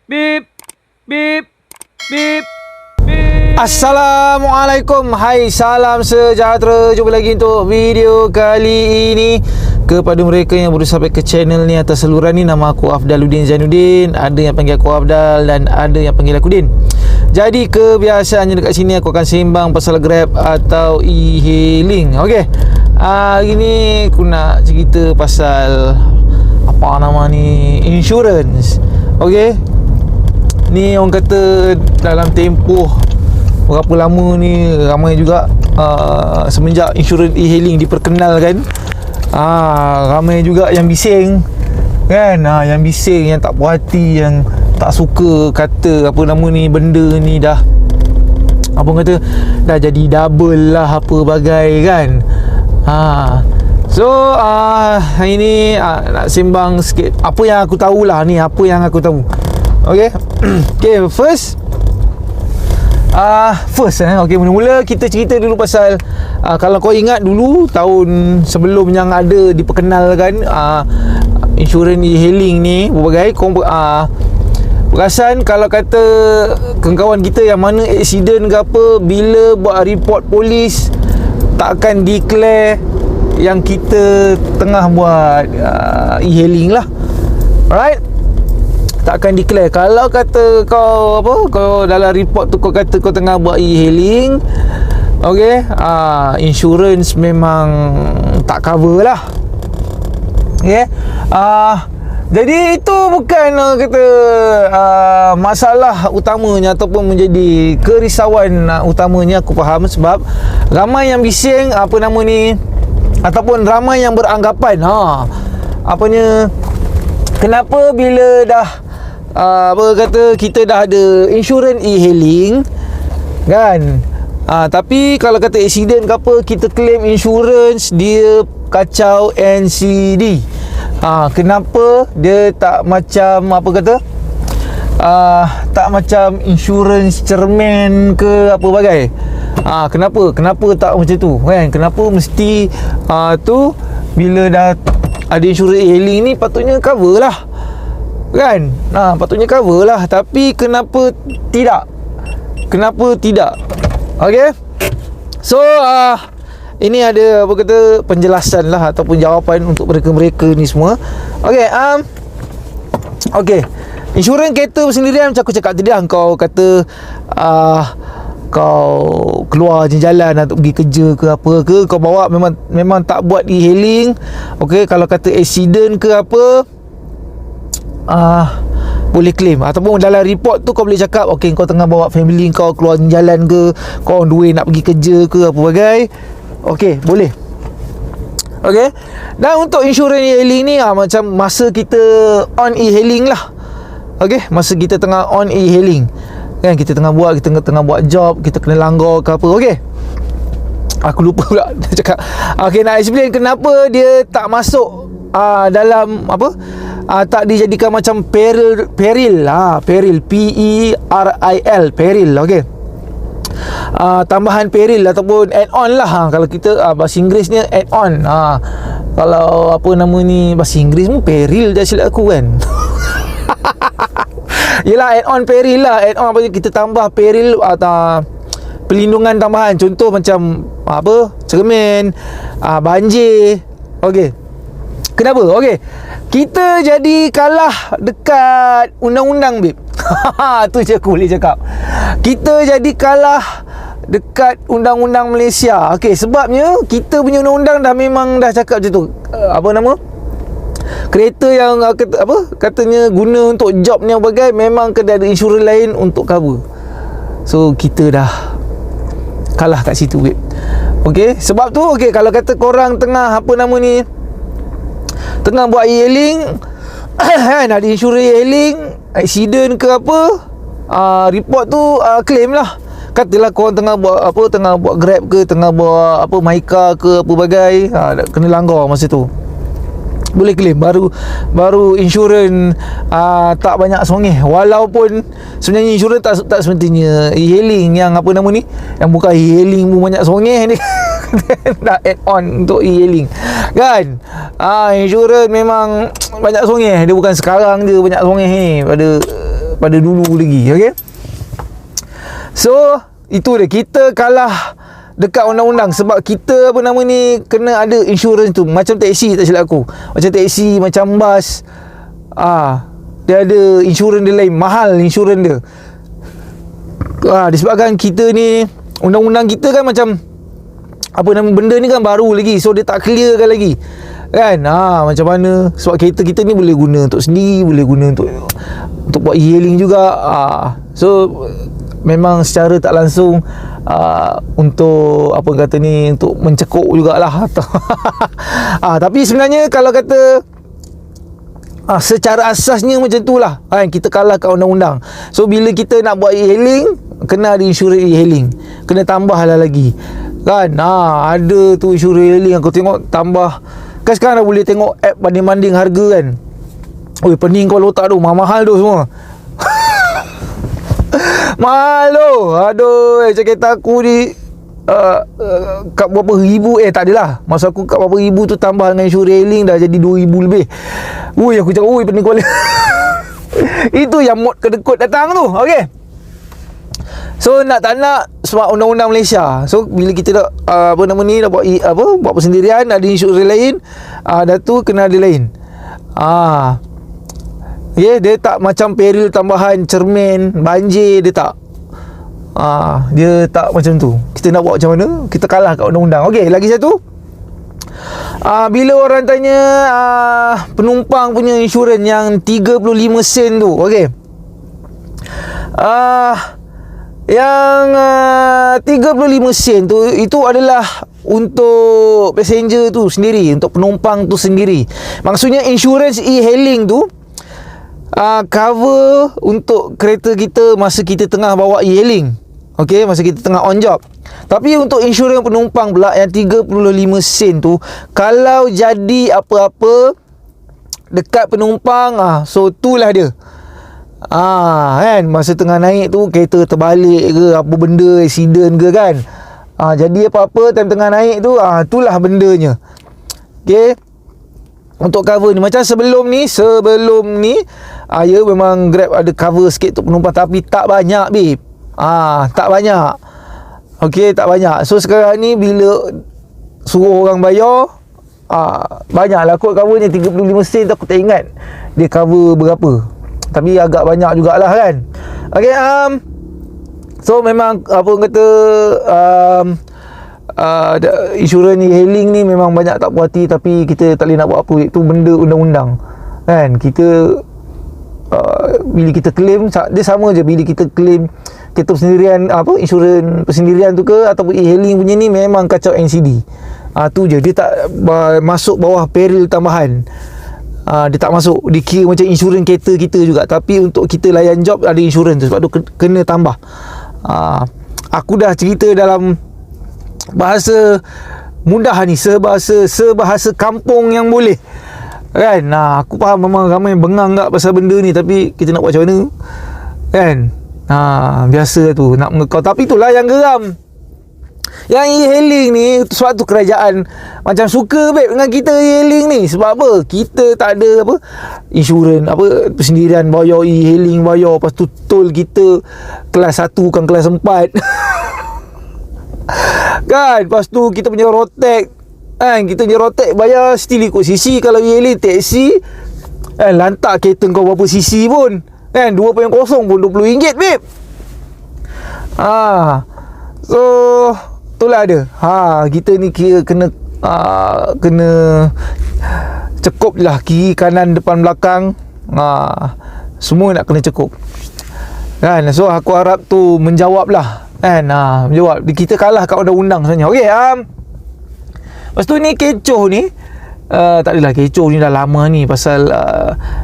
Bip, bip, bip, bip. Assalamualaikum. Hai, salam sejahtera. Jumpa lagi untuk video kali ini. Kepada mereka yang baru sampai ke channel ni atas saluran ni, nama aku Afdaluddin Zainuddin. Ada yang panggil aku Afdal dan ada yang panggil aku Din. Jadi kebiasaannya dekat sini aku akan sembang pasal Grab atau e-hailing. Okey. Hari ni aku nak cerita pasal apa nama ni, insurance. Okey. Ni orang kata dalam tempoh berapa lama ni ramai juga semenjak insurans e-hailing diperkenalkan, ramai juga yang bising kan, yang bising, yang tak puas hati, yang tak suka kata apa nama ni, benda ni dah apa kata dah jadi double lah apa bagai kan. So hari ni nak sembang sikit apa yang aku tahulah ni, apa yang aku tahu. Okay. Okay, first okay, mula-mula kita cerita dulu pasal kalau kau ingat dulu tahun sebelum yang ada diperkenalkan insurans e-hailing ni berbagai, kau perasan kalau kata kawan-kawan kita yang mana accident ke apa, bila buat report polis tak akan declare yang kita tengah buat e-hailing lah. Alright, tak akan declare. Kalau kata kau kau dalam report tu kau kata kau tengah buat e-hailing, okey, insurance memang tak cover lah. Okey. Jadi itu bukan kata masalah utamanya ataupun menjadi kerisauan utamanya, aku faham, sebab ramai yang bising apa nama ni, ataupun ramai yang beranggapan apanya, kenapa bila dah kita dah ada insurans e-hailing kan, tapi kalau kata accident ke apa, kita claim insurans dia kacau NCD. Kenapa dia tak macam apa kata, tak macam insurans cermin ke apa bagai. Kenapa tak macam tu kan? Kenapa mesti tu bila dah ada insurans e-hailing ni patutnya cover lah kan, patutnya cover lah, tapi kenapa tidak? Okey. So ini ada apa kata penjelasan lah ataupun jawapan untuk mereka-mereka ni semua. Okey. Okey, insurans kereta bersendirian macam aku cakap tadi lah, kau kata kau keluar jalan untuk pergi kerja ke apa ke, kau bawa memang tak buat e-hailing. Okey, kalau kata accident ke apa, boleh claim. Ataupun dalam report tu kau boleh cakap okey, kau tengah bawa family kau keluar jalan ke, kau on the way nak pergi kerja ke apa bagai, okey, boleh. Okey. Dan untuk insurans e-hailing ni macam masa kita on e-hailing lah. Okey, masa kita tengah on e-hailing kan, kita tengah buat job, kita kena langgar ke apa. Okey, aku lupa pula cakap. Okey, nak explain kenapa dia tak masuk dalam apa, tak dijadikan macam peril, peril, P-E-R-I-L, peril. Okey, tambahan peril ataupun add-on lah. Kalau kita bahasa Inggerisnya add-on. Kalau apa nama ni, bahasa Inggeris pun peril dah silap aku kan. Yelah, add-on peril lah. Add-on apa, kita tambah peril atau pelindungan tambahan. Contoh macam apa, cermin, banjir. Okey. Kenapa? Okey, kita jadi kalah dekat undang-undang, babe. Tu je aku boleh cakap. Kita jadi kalah dekat undang-undang Malaysia. Okey, sebabnya kita punya undang-undang dah memang dah cakap macam tu. Apa nama? Kereta yang katanya guna untuk job ni bagai, memang kena ada insurans lain untuk cover. So kita dah kalah kat situ, babe. Okey, sebab tu okey, kalau kata korang tengah apa nama ni, tengah buat e-hailing kan, ada insurans e-hailing, accident ke apa, report tu claim lah. Katalah korang tengah buat Grab ke, tengah buat apa, Maika ke apa bagai, kena langgar masa tu, boleh claim. Baru insurans tak banyak songeh. Walaupun sebenarnya insurans tak semestinya e-hailing yang apa nama ni, yang bukan e-hailing pun banyak songeh ni. Dah add on untuk e-hailing kan. Insurans memang banyak songeh. Dia bukan sekarang je banyak songeh ni, daripada dulu lagi. Okay, so itu dia, kita kalah dekat undang-undang sebab kita apa nama ni kena ada insurans tu. Macam taksi, tak silap aku, macam taksi, macam bas, dia ada insurans dia lain, mahal insurans dia. Disebabkan kita ni undang-undang kita kan macam apa nama benda ni kan baru lagi, so dia tak clear kan lagi kan. Macam mana, sebab kereta kita ni boleh guna untuk sendiri, boleh guna untuk buat e-hailing juga. So memang secara tak langsung untuk apa kata ni, untuk mencekuk jugalah. Tapi sebenarnya kalau kata secara asasnya macam tu lah kan, kita kalah kat undang-undang. So bila kita nak buat e-hailing, kena ada insurans e-hailing, kena tambah lah lagi kan. Ada tu insurans e-hailing, aku tengok tambah kan. Sekarang dah boleh tengok app banding-banding harga kan. Oi, pening kau otak tu, mahal tu semua. Mahal tu. Aduh, macam kereta aku ni kat berapa ribu, tak adalah, masa aku kat berapa ribu tu, tambah dengan insurans e-hailing dah jadi 2,000 lebih. Ui, aku cakap ui, pening kepala. Itu yang mod kedekut datang tu. Okay, so nak tak nak sebab undang-undang Malaysia, so bila kita dah apa nama ni dah buat persendirian, ada insurans lain, dah tu kena ada lain. Okay, dia tak macam peril tambahan cermin, banjir, dia tak. Dia tak macam tu. Kita nak buat macam mana? Kita kalah kat undang-undang. Okey, lagi satu. Bila orang tanya penumpang punya insurans yang 35 sen tu, okey. Yang 35 sen tu, itu adalah untuk passenger tu sendiri, untuk penumpang tu sendiri. Maksudnya insurans e-hailing tu cover untuk kereta kita masa kita tengah bawa e-hailing. Okey, masa kita tengah on job. Tapi untuk insurans penumpang pula yang 35 sen tu, kalau jadi apa-apa dekat penumpang, so itulah dia. Kan, masa tengah naik tu kereta terbalik ke, apa benda, accident ke kan. Jadi apa-apa time tengah naik tu, itulah bendanya. Okey, untuk cover ni macam sebelum ni ya memang Grab ada cover sikit untuk penumpang, tapi tak banyak babe. Tak banyak. Okey, tak banyak. So sekarang ni bila suruh orang bayar, banyaklah kot covernya. 35 sen tu aku tak ingat dia cover berapa, tapi agak banyak jugalah kan. Okey, so memang apa kata insurans ni hailing ni memang banyak tak puas hati, tapi kita tak boleh nak buat apa, itu benda undang-undang kan. Kita bila kita claim, dia sama je bila kita claim kereta persendirian, insurans persendirian tu ke ataupun e-hailing punya ni, memang kacau NCD. Tu je, dia tak masuk bawah peril tambahan. Dia tak masuk, dia kira macam insurans kereta kita juga, tapi untuk kita layan job ada insurans tu, sebab tu kena tambah. Aku dah cerita dalam bahasa mudah ni, sebahasa kampung yang boleh kan. Aku faham memang ramai bengang tak pasal benda ni, tapi kita nak buat macam mana kan. Biasa tu nak mengekau, tapi itulah yang geram. Yang e-hailing ni, sebab tu kerajaan macam suka babe dengan kita e-hailing ni. Sebab apa? Kita tak ada insurans persendirian, bayar e-hailing, bayar, lepas tu tol kita kelas 1 bukan kelas 4. Kan, lepas tu kita punya rotek kan, kita punya rotek bayar still ikut cc. Kalau e-hailing taksi lantak kereta kau berapa cc pun kan, 2.0 pun RM20 babe. So itulah ada. Kita ni kira kena cekup lah, kiri kanan depan belakang, semua nak kena cekup kan. So aku harap tu menjawab lah kan. Menjawab, kita kalah kat undang-undang sebenarnya. Okey, lepas tu ni kecoh ni, tak adalah kecoh ni dah lama ni, pasal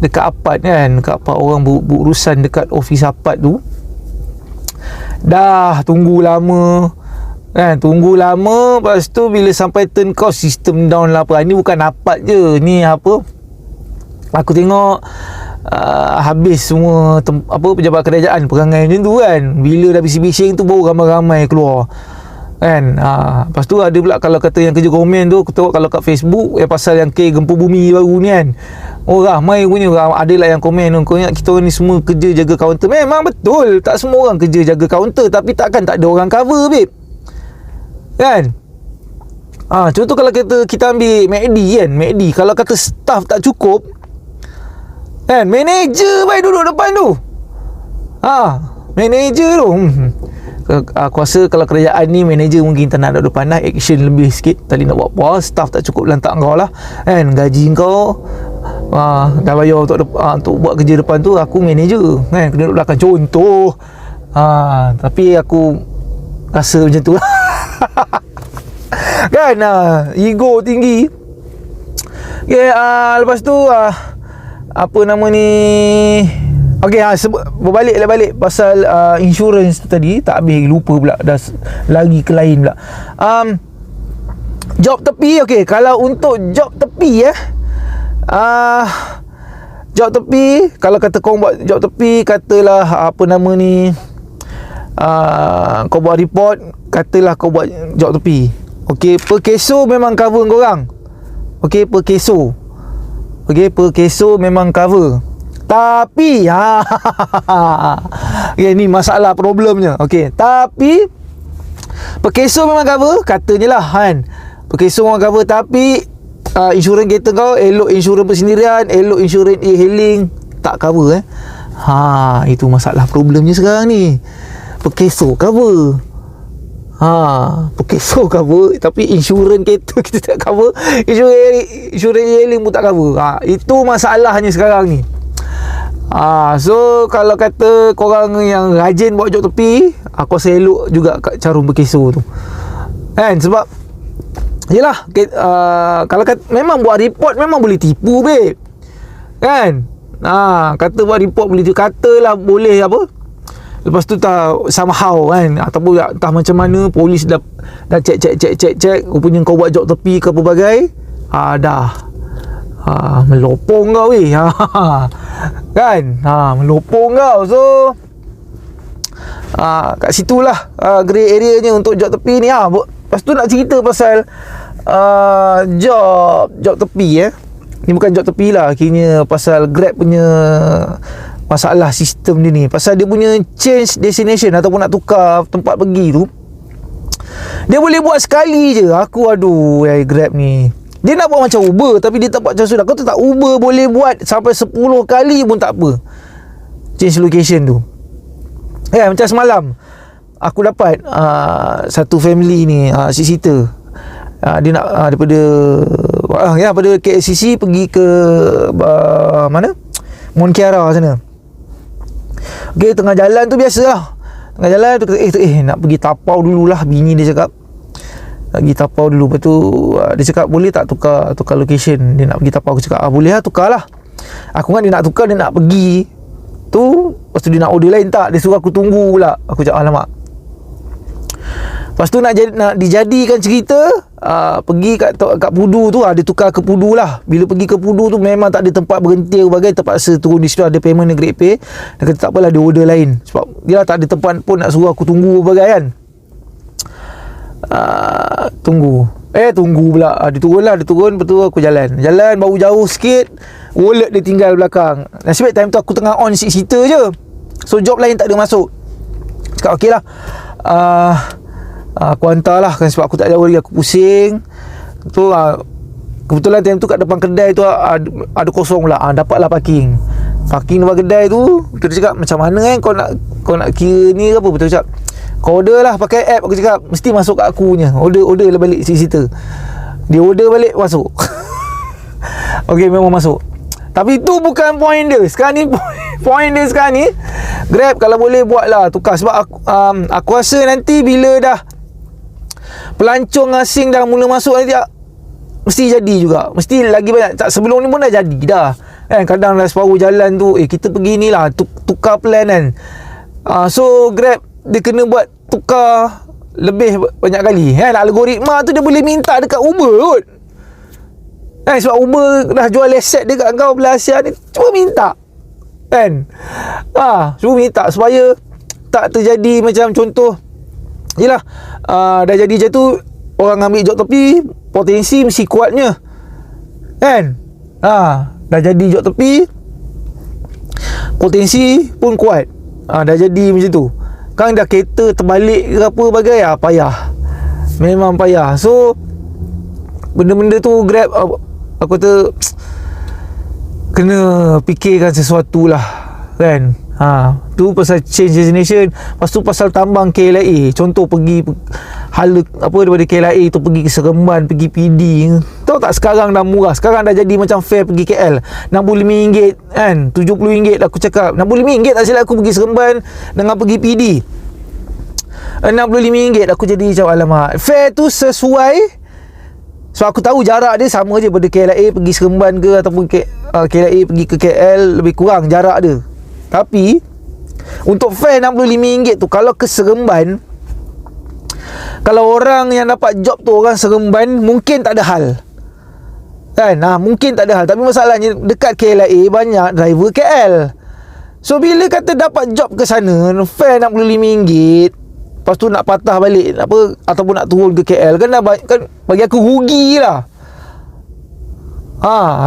dekat apart kan, dekat apart orang berurusan dekat office apart tu dah tunggu lama kan, tunggu lama. Lepas tu bila sampai turn kau sistem down lah apa. Ni bukan apart je, ni aku tengok habis semua pejabat kerajaan perangai macam tu kan. Bila dah bising-bising tu baru ramai-ramai keluar Kan. Lepas tu ada pula kalau kata yang kerja komen tu, aku tengok kalau kat Facebook pasal yang kes gempa bumi baru ni kan. Ramai punya ada lah yang komen, kau ingat kita orang ni semua kerja jaga kaunter. Memang betul, tak semua orang kerja jaga kaunter, tapi takkan tak ada orang cover, babe. Kan? Contoh kalau kita ambil MACD kan, MACD kalau kata staff tak cukup kan, manager baik duduk depan tu. Manager tu. Aku rasa kalau kerajaan ni manager mungkin tak nak duduk depan lah, action lebih sikit. Tadi nak buat apa, staff tak cukup lantak kau lah kan, gaji kau dah bayar untuk buat kerja depan tu, aku manager kan, kena duduk belakang contoh. Tapi aku rasa macam tu lah. Kan, ego tinggi. Okay, lepas tu apa nama ni, okey, berbalik pasal insurance tu tadi, tak habis, lupa pula, dah lagi ke lain pula. Job tepi. Okey, kalau untuk job tepi job tepi, kalau kata kau buat job tepi, katalah apa nama ni, kau buat report, katalah kau buat job tepi. Okey, per keso memang cover korang. Okey, per keso memang cover. Tapi ni masalah problemnya. Okey, tapi per keso memang cover, katanya lah kan. Per keso memang cover, tapi insurans kereta kau, elok insurans persendirian, elok insurans e-hailing, tak cover. Itu masalah problemnya sekarang ni. Per keso cover. Per keso cover, tapi insurans kereta kita tak cover, insurans e-hailing pun tak cover. Itu masalahnya sekarang ni. So kalau kata korang yang rajin buat job tepi, aku rasa elok juga kat carum berkeso tu kan, sebab yelah, kalau kata memang buat report memang boleh tipu, babe, kan. Kata buat report boleh tipu, katalah boleh apa, lepas tu tak somehow kan, ataupun entah macam mana polis dah check rupanya kau buat job tepi ke pelbagai, dah melopong kau weh. Kan, melopong kau. So kat situlah grey area nya untuk job tepi ni. Lepas tu nak cerita pasal job tepi ni bukan job tepi lah, akhirnya pasal Grab punya masalah sistem dia ni, pasal dia punya change destination ataupun nak tukar tempat pergi tu, dia boleh buat sekali je. Grab ni dia nak buat macam Uber, tapi dia tak buat macam sudah. Kau tahu tak, Uber boleh buat sampai 10 kali pun tak apa change location tu. Macam semalam aku dapat satu family ni, six-seater. Dia nak daripada KLCC pergi ke mana, Mont Kiara sana. Okey, tengah jalan tu biasalah, tengah jalan tu nak pergi tapau dululah, bini dia cakap pergi tapau dulu. Lepas tu dia cakap boleh tak tukar location, dia nak pergi tapau. Aku cakap boleh lah, tukar lah. Aku kan dia nak tukar, dia nak pergi tu, lepas tu dia nak order lain, tak, dia suruh aku tunggu pula. Aku cakap alamak. Lepas tu nak dijadikan cerita, pergi kat Pudu tu, dia tukar ke Pudu lah. Bila pergi ke Pudu tu memang tak ada tempat berhenti bagai, terpaksa turun di situ, ada payment dan Grab Pay. Dia kata tak apalah, dia order lain, sebab dia lah tak ada tempat pun nak suruh aku tunggu bagai kan. Tunggu pula. Dia turun, lepas tu aku jalan baru jauh sikit, wallet dia tinggal belakang. Nasib baik time tu aku tengah on six-seater je, so job lain tak ada masuk. Cakap okey lah, aku hantar lah kan, sebab aku tak jauh lagi, aku pusing tu. Kebetulan time tu kat depan kedai tu ada kosong pula, dapatlah parking depan kedai tu. Dia cakap macam mana kan kau nak kira ni ke apa. Betul cakap kau order lah pakai app. Aku cakap mesti masuk kat aku punya, order lah balik six-seater. Dia order balik, masuk. Okey, memang masuk. Tapi tu bukan point dia sekarang ni. Point dia sekarang ni, Grab kalau boleh buat lah tukar. Sebab aku rasa nanti bila dah pelancong asing dah mula masuk nanti, mesti jadi juga, mesti lagi banyak. Sebelum ni pun dah jadi dah kan, kadang dah separuh jalan tu kita pergi ni lah, tukar plan kan. So Grab dia kena buat tukar lebih banyak kali kan. Algoritma tu dia boleh minta dekat Uber kot kan, sebab Uber dah jual aset dia kat kau belah Asia ni. Cuba minta kan, cuba minta supaya tak terjadi macam contoh yelah, dah jadi macam tu, orang ambil job tepi, potensi mesti kuatnya, kan? Dah jadi job tepi, potensi pun kuat. Dah jadi macam tu. Kan dah kereta terbalik ke apa bagai, payah. Memang payah. So benda-benda tu Grab, aku kata kena fikirkan sesuatu lah, kan? Tu pasal change destination. Lepas tu pasal tambang KLIA. Contoh pergi hala apa daripada KLIA tu pergi ke Seremban, pergi PD. Tahu tak sekarang dah murah. Sekarang dah jadi macam fare pergi KL RM65 kan, RM70 aku cakap. RM65 tak silap aku pergi Seremban dengan pergi PD. RM65 aku jadi macam alamak. Fare tu sesuai. So aku tahu jarak dia sama je pada KLIA pergi Seremban ke ataupun KLIA pergi ke KL, lebih kurang jarak dia. Tapi untuk fare RM65 tu, kalau ke Seremban, kalau orang yang dapat job tu orang Seremban, mungkin tak ada hal, kan? Mungkin tak ada hal. Tapi masalahnya dekat KLIA banyak driver KL. So bila kata dapat job ke sana, fare RM65, lepas tu nak patah balik apa ataupun nak turun ke KL, kan bagi aku rugi lah.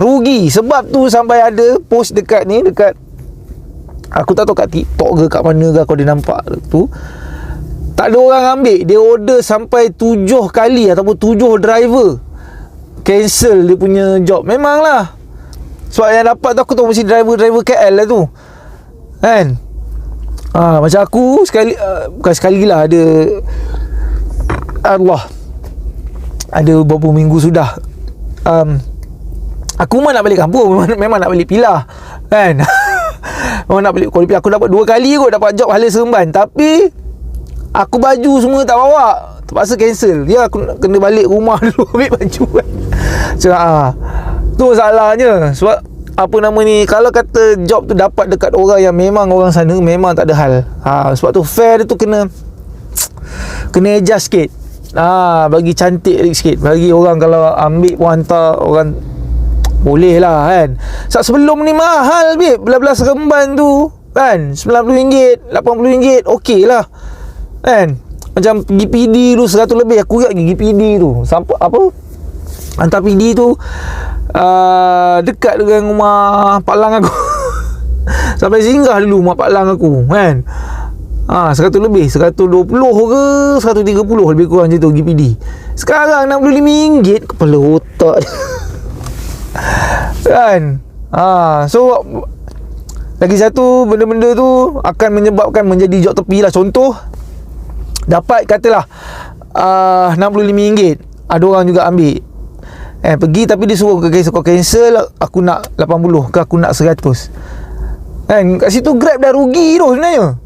Rugi. Sebab tu sampai ada post dekat ni, dekat aku tak tahu kat TikTok ke kat mana ke aku dia nampak tu, tak ada orang ambil. Dia order sampai 7 kali ataupun 7 driver cancel dia punya job. Memanglah sebab yang dapat tu aku tahu mesti driver-driver KL lah tu, kan? Macam aku sekali, bukan sekali lah, ada beberapa minggu sudah, aku memang nak balik kampung, memang nak balik Pilah, kan? Memang nak balik Kuala Lumpur. Aku dapat 2 kali kot dapat job hala Seremban, tapi aku baju semua tak bawa, terpaksa cancel. Aku kena balik rumah dulu ambil baju, kan? So, tu masalahnya. Sebab apa nama ni, kalau kata job tu dapat dekat orang yang memang orang sana, memang tak ada hal. Sebab tu fare tu kena adjust sikit. Bagi cantik sikit. Bagi orang kalau ambil pun hantar orang, boleh lah, kan? Sebelum ni mahal, babe. Belah-belah Seremban tu, kan? RM90, RM80, okey lah, kan? Macam pergi PD tu 100 lebih. Aku ingat pergi PD tu sampai apa, hantar PD tu dekat dengan rumah Pak Lang aku. Sampai singgah dulu rumah Pak Lang aku, kan? 100 lebih, 120 ke 130 lebih kurang macam tu pergi PD. Sekarang RM65, kepala otak. Kan? So lagi satu, benda-benda tu akan menyebabkan menjadi job tepi lah. Contoh, dapat katalah RM65, ada orang juga ambil, pergi tapi dia suruh kau cancel, aku nak 80 ke aku nak 100, kan? Kat situ Grab dah rugi tu sebenarnya,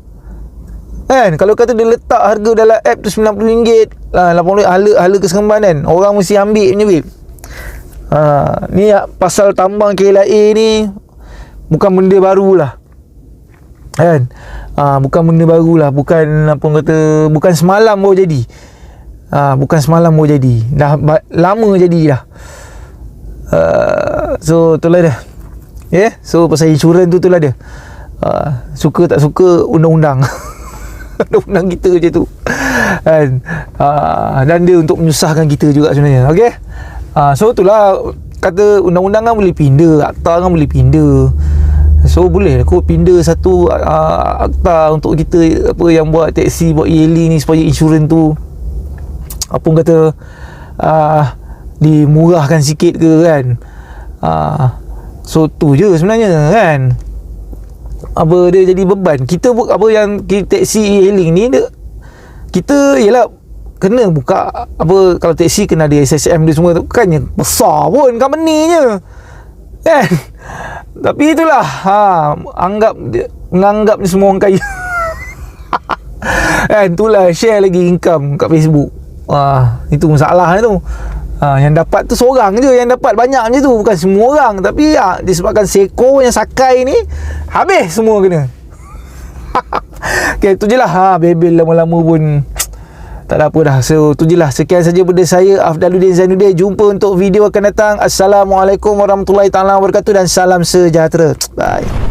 kan? Kalau kata dia letak harga dalam app tu RM90, RM80 hala ke Seremban, kan? Orang mesti ambil punya, babe. Ni pasal tambang KLIA ni bukan benda baru lah, kan? Bukan benda baru lah. Bukan apa kata, bukan semalam baru jadi. Bukan semalam baru jadi. Dah lama jadi dah. So itulah dia. So pasal insurans tu itulah dia. Suka tak suka undang-undang. Undang-undang kita je tu, kan? Dan dia untuk menyusahkan kita juga sebenarnya. Okey. So itulah, kata undang-undang kan boleh pindah, akta kan boleh pindah. So boleh aku pindah satu akta untuk kita apa yang buat taksi, buat e-hailing ni, supaya insurans tu apa kata dimurahkan sikit ke, kan? So tu je sebenarnya, kan? Apa dia jadi beban kita apa yang kita taksi e-hailing ni, kita ialah kena buka apa, kalau taksi kena ada SSM dia semua tu, bukannya besar pun company-nya, kan? Tapi itulah, menganggap ni semua orang kaya. Kan? Itulah, share lagi income kat Facebook. Itu masalah tu. Yang dapat tu seorang je, yang dapat banyak macam tu, bukan semua orang. Tapi disebabkan seko yang sakai ni, habis semua kena. Okay, tu je lah. Bebel lama-lama pun tak ada apa dah. So tu je lah. Sekian saja daripada saya, Afdaluddin Zainuddin. Jumpa untuk video akan datang. Assalamualaikum warahmatullahi taala wabarakatuh dan salam sejahtera. Bye.